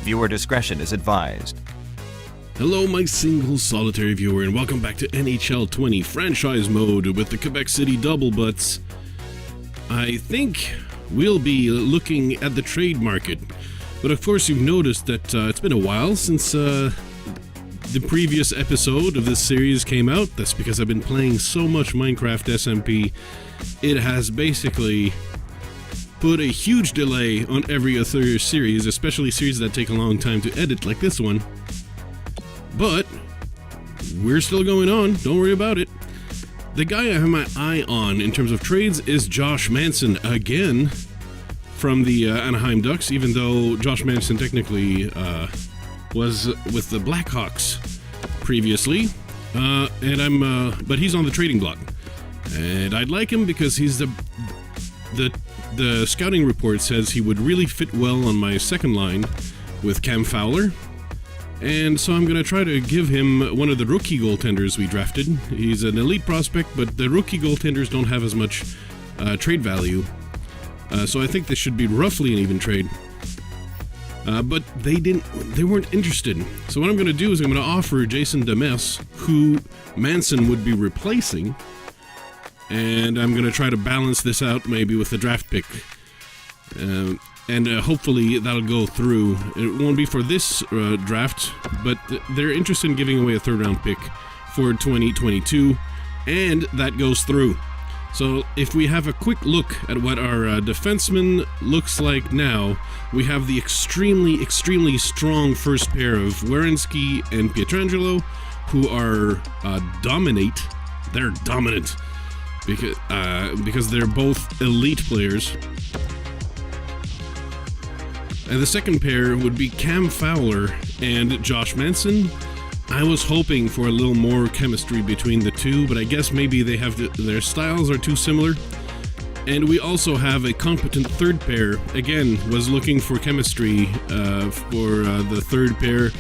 Viewer discretion is advised. Hello, my single solitary viewer, and welcome back to NHL 20 Franchise Mode with the Quebec City Double Butts. I think we'll be looking at the trade market, but of course you've noticed that it's been a while since the previous episode of this series came out. That's because I've been playing so much Minecraft SMP. It has basically put a huge delay on every other series, especially series that take a long time to edit like this one. But we're still going on, don't worry about it. The guy I have my eye on in terms of trades is Josh Manson again from the Anaheim Ducks, even though Josh Manson technically was with the Blackhawks previously. But he's on the trading block. And I'd like him because he's the scouting report says he would really fit well on my second line with Cam Fowler. And so I'm going to try to give him one of the rookie goaltenders we drafted. He's an elite prospect, but the rookie goaltenders don't have as much trade value. So I think this should be roughly an even trade. But they weren't interested. So what I'm going to do is I'm going to offer Jason Demers, who Manson would be replacing. And I'm going to try to balance this out maybe with the draft pick. And hopefully that'll go through. It won't be for this draft, but they're interested in giving away a third-round pick for 2022, and that goes through. So if we have a quick look at what our defenseman looks like now, we have the extremely, extremely strong first pair of Werenski and Pietrangelo, who are dominate. They're dominant. Because they're both elite players. And the second pair would be Cam Fowler and Josh Manson. I was hoping for a little more chemistry between the two, but I guess maybe they have their styles are too similar. And we also have a competent third pair. Again, was looking for chemistry for the third pair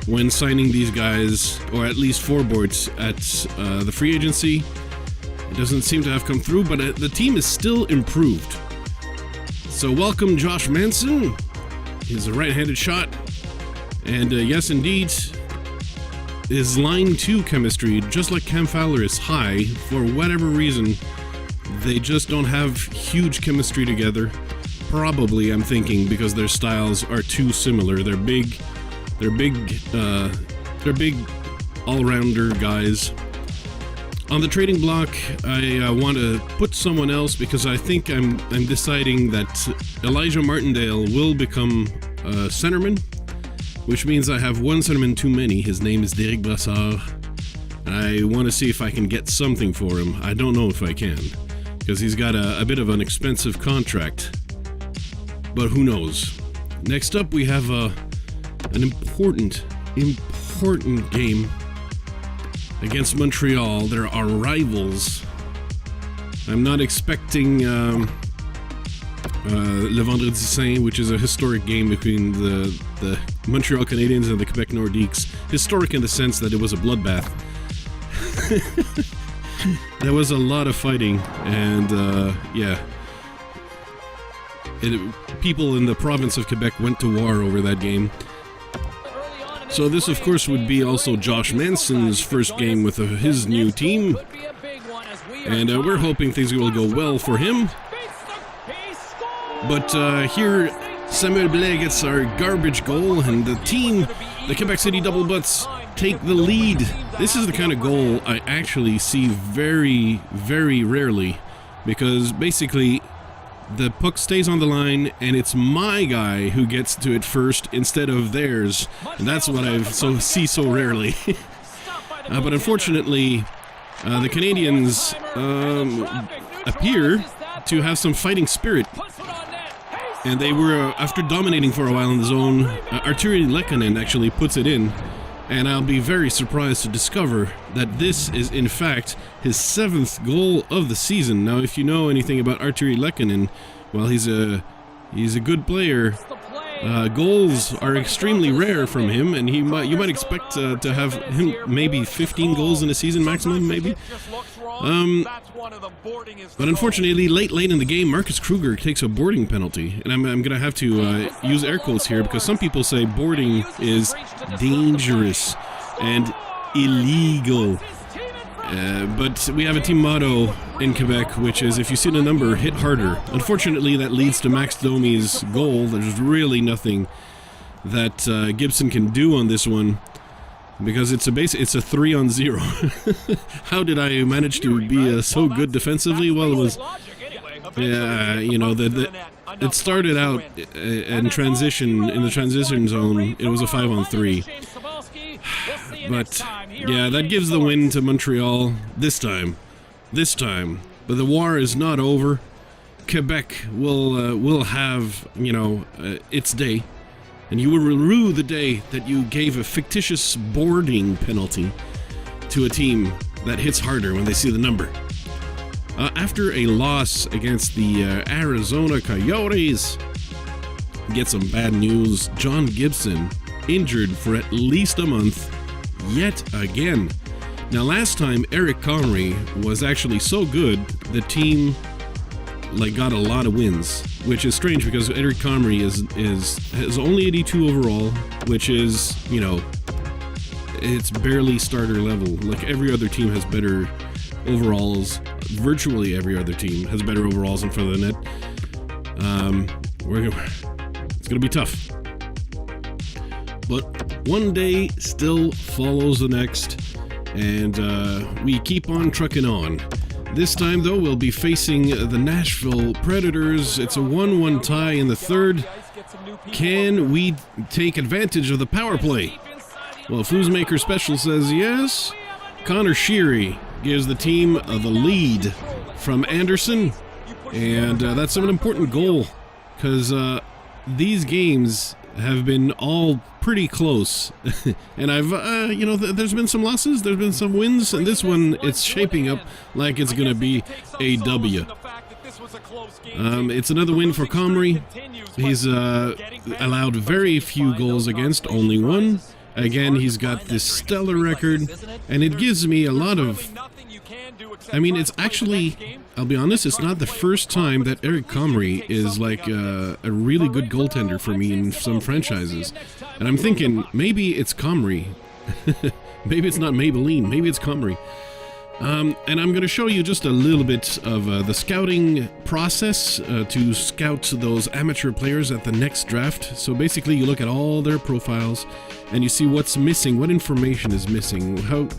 when signing these guys, or at least forwards at the free agency. It doesn't seem to have come through, but the team is still improved. So welcome Josh Manson. He's a right-handed shot. And yes, indeed, his line 2 chemistry, just like Cam Fowler, is high. For whatever reason, they just don't have huge chemistry together. Probably, I'm thinking, because their styles are too similar. They're big all-rounder guys. On the trading block, I want to put someone else because I think I'm deciding that Elijah Martindale will become a centerman, which means I have one centerman too many. His name is Derek Brassard. I want to see if I can get something for him. I don't know if I can, because he's got a bit of an expensive contract, but who knows. Next up, we have an important game against Montreal. They're our rivals. I'm not expecting Le Vendredi Saint, which is a historic game between the Montreal Canadiens and the Quebec Nordiques. Historic in the sense that it was a bloodbath. There was a lot of fighting, and people in the province of Quebec went to war over that game. So this, of course, would be also Josh Manson's first game with his new team. And we're hoping things will go well for him. But here, Samuel Blais gets our garbage goal, and the team, the Quebec City Double Butts, take the lead. This is the kind of goal I actually see very, very rarely. Because basically, the puck stays on the line, and it's my guy who gets to it first instead of theirs. And that's what I see so rarely. But unfortunately, the Canadiens appear to have some fighting spirit. And they were, after dominating for a while in the zone, Arturi Lehkonen actually puts it in. And I'll be very surprised to discover that this is, in fact, his 7th goal of the season. Now, if you know anything about Arturi Lehkonen, well, he's a good player. Goals are extremely rare from him, and you might expect to have him maybe 15 goals in a season maximum, maybe. But unfortunately, late in the game, Marcus Kruger takes a boarding penalty. And I'm going to have to use air quotes here because some people say boarding is dangerous and illegal. But we have a team motto in Quebec, which is if you see the number, hit harder. Unfortunately, that leads to Max Domi's goal. There's really nothing that Gibson can do on this one because it's a 3-on-0. How did I manage to be so good defensively? Well, it was, you know, it started out in the transition zone. It was a 5-on-3. But yeah, that gives the win to Montreal this time. But the war is not over. Quebec will have, you know, its day. And you will rue the day that you gave a fictitious boarding penalty to a team that hits harder when they see the number. After a loss against the Arizona Coyotes, get some bad news. John Gibson injured for at least a month yet again. Now last time Eric Comrie was actually so good, the team got a lot of wins, which is strange because Eric Comrie has only 82 overall, which is, you know, it's barely starter level. Like every other team has better overalls. Virtually every other team has better overalls in front of the net. It's gonna be tough. But one day still follows the next, and we keep on trucking on. This time, though, we'll be facing the Nashville Predators. It's a 1-1 tie in the third. Can we take advantage of the power play? Well, Foosmaker Special says yes. Connor Sheary gives the team the lead from Anderson, and that's an important goal because these games have been all pretty close. And I've, you know, there's been some losses, there's been some wins, and this one, it's shaping up like it's going to be a W. It's another win for Comrie. He's allowed very few goals against, only one. Again, he's got this stellar record, and it gives me a lot of... I mean, it's actually, I'll be honest, it's not the first time that Eric Comrie is like a really good goaltender for me in some franchises. And I'm thinking, maybe it's Comrie. Maybe it's not Maybelline, maybe it's Comrie. And I'm going to show you just a little bit of the scouting process to scout those amateur players at the next draft. So basically, you look at all their profiles and you see what's missing, what information is missing, how...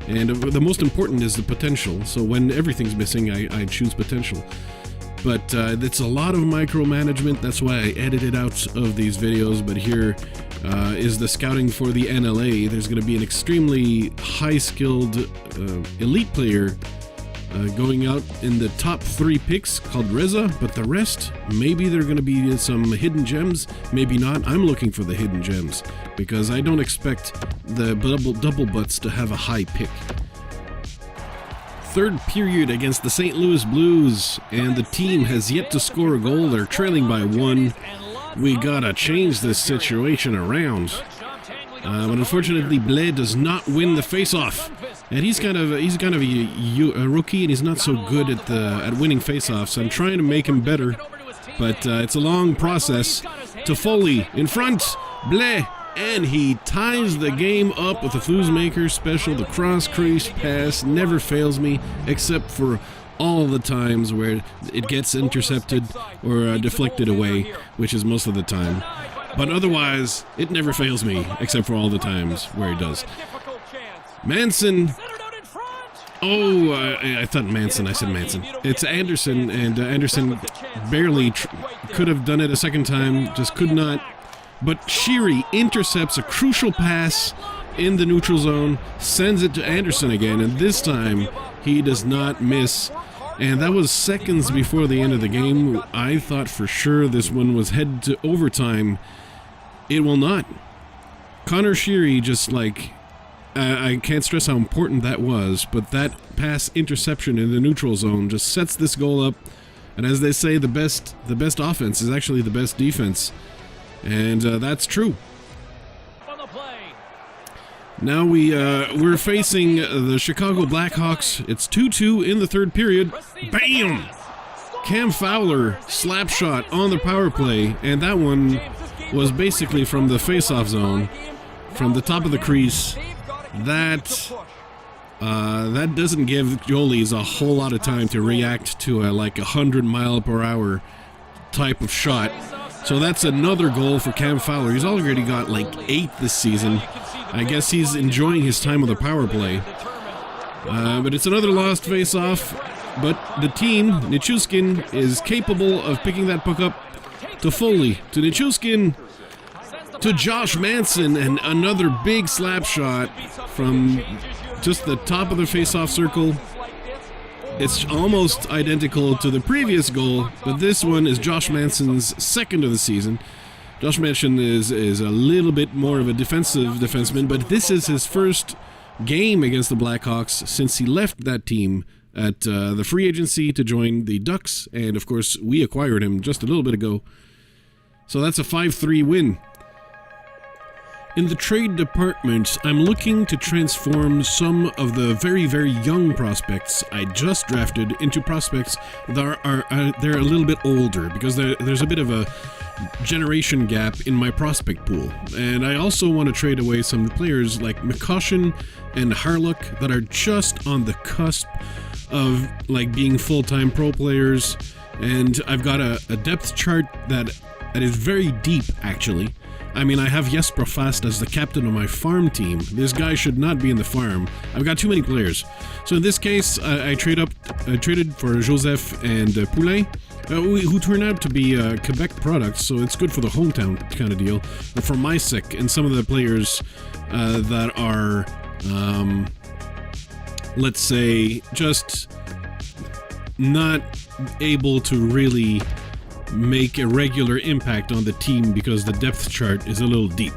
And the most important is the potential. So when everything's missing, I choose potential. But it's a lot of micromanagement. That's why I edited out of these videos. But here is the scouting for the NLA. There's going to be an extremely high-skilled elite player going out in the top 3 picks called Reza. But the rest, maybe they're going to be some hidden gems. Maybe not. I'm looking for the hidden gems because I don't expect the double butts to have a high pick. Third period against the St. Louis Blues, and the team has yet to score a goal. They're trailing by 1. We gotta change this situation around. But unfortunately, Blais does not win the face-off, and he's kind of a rookie, and he's not so good at winning face-offs. I'm trying to make him better, but it's a long process. Toffoli in front, Blais. And he ties the game up with a Foosmaker Special. The cross-crease pass never fails me, except for all the times where it gets intercepted or deflected away, which is most of the time. But otherwise, it never fails me, except for all the times where it does. Manson. Oh, I thought Manson. I said Manson. It's Anderson, and Anderson barely could have done it a second time, just could not. But Sheary intercepts a crucial pass in the neutral zone, sends it to Anderson again, and this time he does not miss. And that was seconds before the end of the game. I thought for sure this one was headed to overtime. It will not. Connor Sheary just I can't stress how important that was, but that pass interception in the neutral zone just sets this goal up. And as they say, the best offense is actually the best defense. And that's true. Now we're facing the Chicago Blackhawks. It's 2-2 in the third period. Bam! Cam Fowler slap shot on the power play, and that one was basically from the face-off zone, from the top of the crease. That doesn't give goalies a whole lot of time to react to a 100-mile-per-hour type of shot. So that's another goal for Cam Fowler. He's already got 8 this season. I guess he's enjoying his time on the power play. But it's another lost face-off. But the team, Nichushkin, is capable of picking that puck up to Foley, to Nichushkin, to Josh Manson, and another big slap shot from just the top of the face-off circle. It's almost identical to the previous goal, but this one is Josh Manson's second of the season. Josh Manson is a little bit more of a defensive defenseman, but this is his first game against the Blackhawks since he left that team at the free agency to join the Ducks, and of course we acquired him just a little bit ago. So that's a 5-3 win. In the trade department, I'm looking to transform some of the very, very young prospects I just drafted into prospects that are they're a little bit older, because there's a bit of a generation gap in my prospect pool. And I also want to trade away some players like McCoshen and Harlock that are just on the cusp of being full-time pro players. And I've got a depth chart that is very deep, actually. I mean, I have Jesper Fast as the captain of my farm team. This guy should not be in the farm. I've got too many players. So in this case, I traded for Joseph and Poulain, who turned out to be Quebec products, so it's good for the hometown kind of deal. But for Mysek and some of the players that are, let's say, just not able to really make a regular impact on the team because the depth chart is a little deep.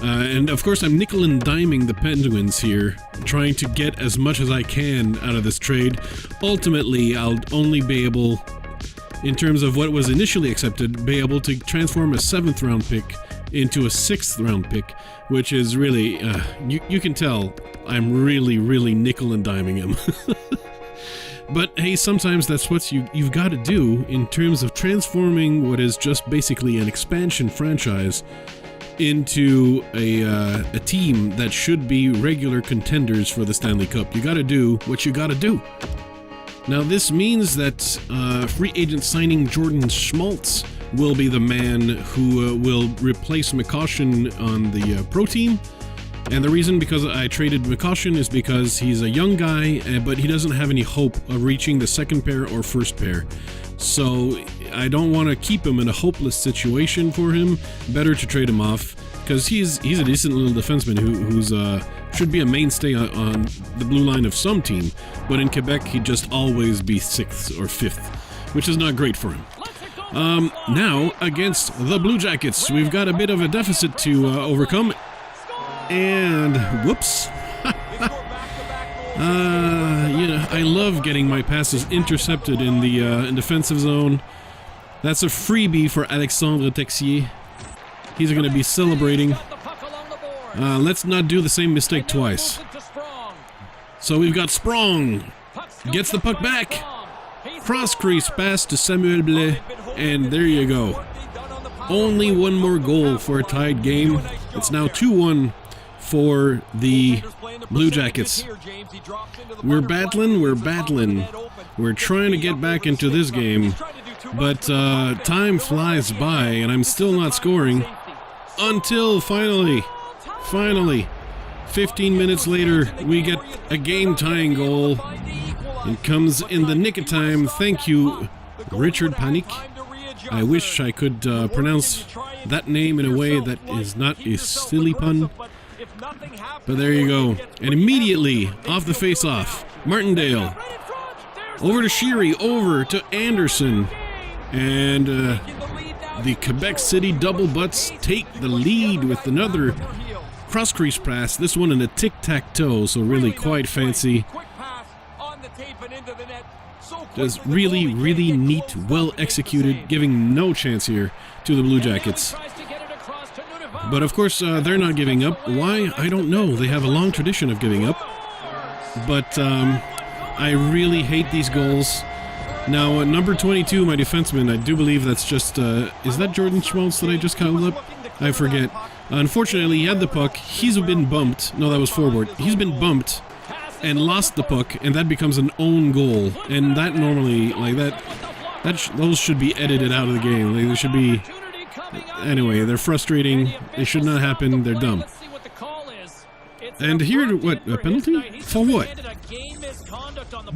And of course I'm nickel and diming the Penguins here, trying to get as much as I can out of this trade. Ultimately, I'll only be able, in terms of what was initially accepted, be able to transform a 7th round pick into a 6th round pick, which is really, you can tell I'm really nickel and diming him. But hey, sometimes that's what you've got to do in terms of transforming what is just basically an expansion franchise into a team that should be regular contenders for the Stanley Cup. You got to do what you got to do. Now this means that free agent signing Jordan Schmaltz will be the man who will replace McCoshen on the pro team. And the reason because I traded McCoshen is because he's a young guy, but he doesn't have any hope of reaching the second pair or first pair. So I don't want to keep him in a hopeless situation for him. Better to trade him off, because he's a decent little defenseman who's should be a mainstay on the blue line of some team. But in Quebec, he'd just always be 6th or 5th, which is not great for him. Now, against the Blue Jackets, we've got a bit of a deficit to overcome. And whoops. I love getting my passes intercepted in the in defensive zone. That's a freebie for Alexandre Texier. He's going to be celebrating. Let's not do the same mistake twice. So we've got Sprong. Gets the puck back. Cross crease pass to Samuel Blais. And there you go. Only one more goal for a tied game. It's now 2-1 for the Blue Jackets. We're battling. We're trying to get back into this game, but time flies by and I'm still not scoring until finally, 15 minutes later, we get a game-tying goal. It comes in the nick of time. Thank you, Richard Panik. I wish I could pronounce that name in a way that is not a silly pun. But there you go. And immediately, off the face-off, Martindale. Over to Sheary, over to Anderson. And the Quebec City Double Butts take the lead with another cross-crease pass. This one in a tic-tac-toe, so really quite fancy. Just really neat, well executed, giving no chance here to the Blue Jackets. But of course, they're not giving up. Why? I don't know. They have a long tradition of giving up. But I really hate these goals. Now, number 22, my defenseman, I do believe that's just... is that Jordan Schmaltz that I just called up? I forget. Unfortunately, he had the puck. He's been bumped. No, that was forward. He's been bumped and lost the puck, and that becomes an own goal. And that normally, like those should be edited out of the game. They should be... Anyway, they're frustrating. They should not happen. They're dumb. And here, what, a penalty? For what?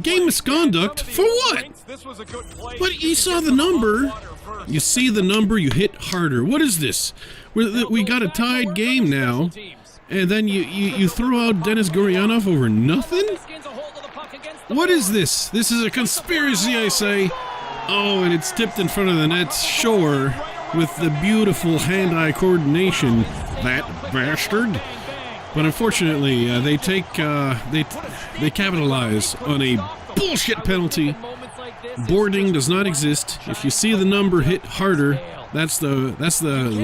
Game misconduct? For what? But you saw the number. You see the number, you hit harder. What is this? We got a tied game now, and then you throw out Denis Gurianov over nothing? What is this? This is a conspiracy, I say. Oh, and it's tipped in front of the net. Sure, with the beautiful hand-eye coordination. That bastard. But unfortunately, they capitalize on a bullshit penalty. Boarding does not exist. If you see the number hit harder, that's the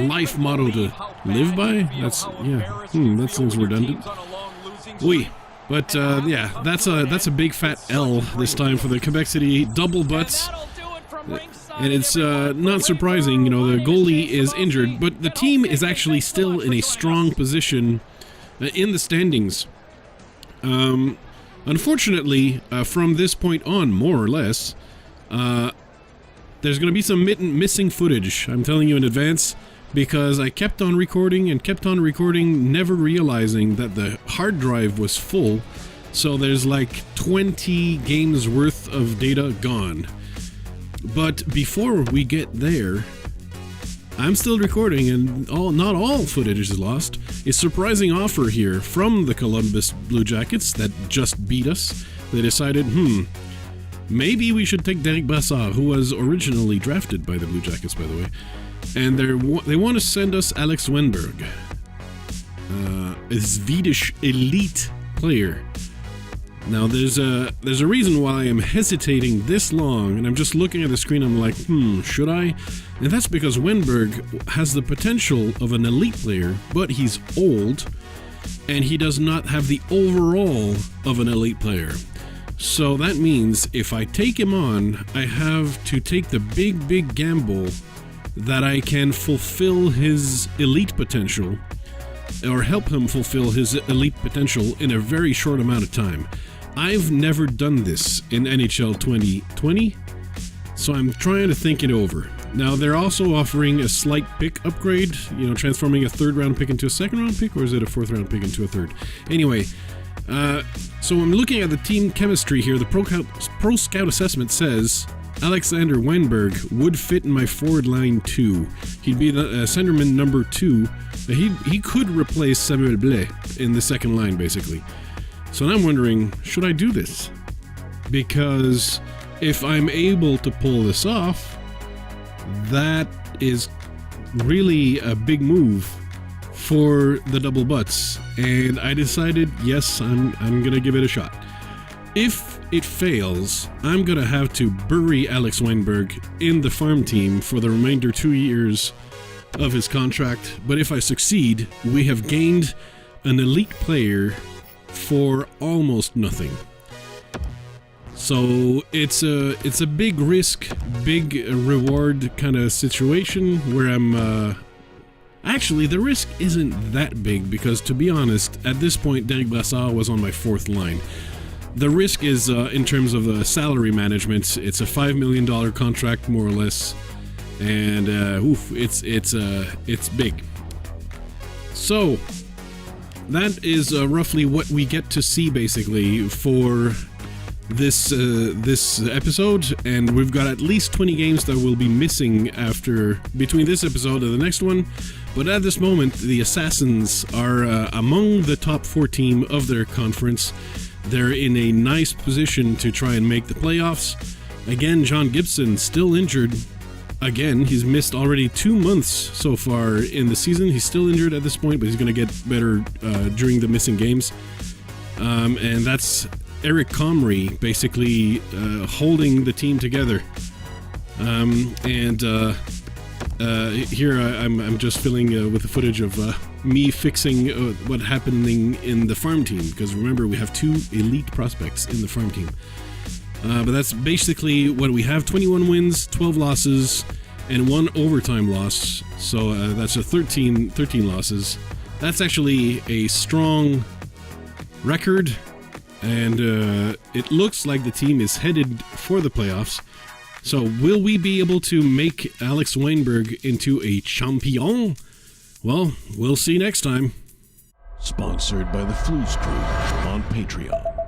life motto to live by. That seems redundant. But yeah, that's a big fat L this time for the Quebec City double butts. And it's not surprising, you know, the goalie is injured, but the team is actually still in a strong position in the standings. Unfortunately, from this point on, more or less, there's going to be some missing footage, I'm telling you in advance, because I kept on recording, never realizing that the hard drive was full, so there's like 20 games worth of data gone. But before we get there, I'm still recording, and not all footage is lost. A surprising offer here from the Columbus Blue Jackets that just beat us. They decided, maybe we should take Derek Brassard, who was originally drafted by the Blue Jackets, by the way. And they want to send us Alex Wenberg, a Swedish elite player. Now, there's a reason why I'm hesitating this long, and I'm just looking at the screen, I'm like, should I? And that's because Wenberg has the potential of an elite player, but he's old, and he does not have the overall of an elite player. So that means if I take him on, I have to take the big gamble that I can fulfill his elite potential, or help him fulfill his elite potential in a very short amount of time. I've never done this in NHL 2020, so I'm trying to think it over. Now, they're also offering a slight pick upgrade, you know, transforming a third-round pick into a second-round pick, or is it a fourth-round pick into a third? Anyway, so I'm looking at the team chemistry here. The Pro Scout assessment says Alexander Wenberg would fit in my forward line 2. He'd be the centerman number 2. He could replace Samuel Blais in the second line, basically. So now I'm wondering, should I do this? Because if I'm able to pull this off, that is really a big move for the double butts. And I decided, yes, I'm gonna give it a shot. If it fails, I'm gonna have to bury Alex Wenberg in the farm team for the remainder 2 years of his contract. But if I succeed, we have gained an elite player for almost nothing. So it's a big risk, big reward kind of situation where I'm actually, the risk isn't that big, because to be honest, at this point Derek Brassard was on my fourth line. The risk is in terms of the salary management. It's a $5 million contract, more or less, and it's big. So that is roughly what we get to see, basically, for this episode, and we've got at least 20 games that will be missing between this episode and the next one. But at this moment, the Assassins are among the top 4 team of their conference. They're in a nice position to try and make the playoffs. Again, John Gibson still injured. Again, he's missed already 2 months so far in the season. He's still injured at this point, but he's going to get better during the missing games. And that's Eric Comrie basically holding the team together. Here I'm just filling with the footage of me fixing what happening in the farm team, because remember, we have 2 elite prospects in the farm team. But that's basically what we have: 21 wins, 12 losses, and 1 overtime loss. So that's a 13 losses. That's actually a strong record, and it looks like the team is headed for the playoffs. So will we be able to make Alex Weinberg into a champion? Well, we'll see next time. Sponsored by the Flues Crew on Patreon.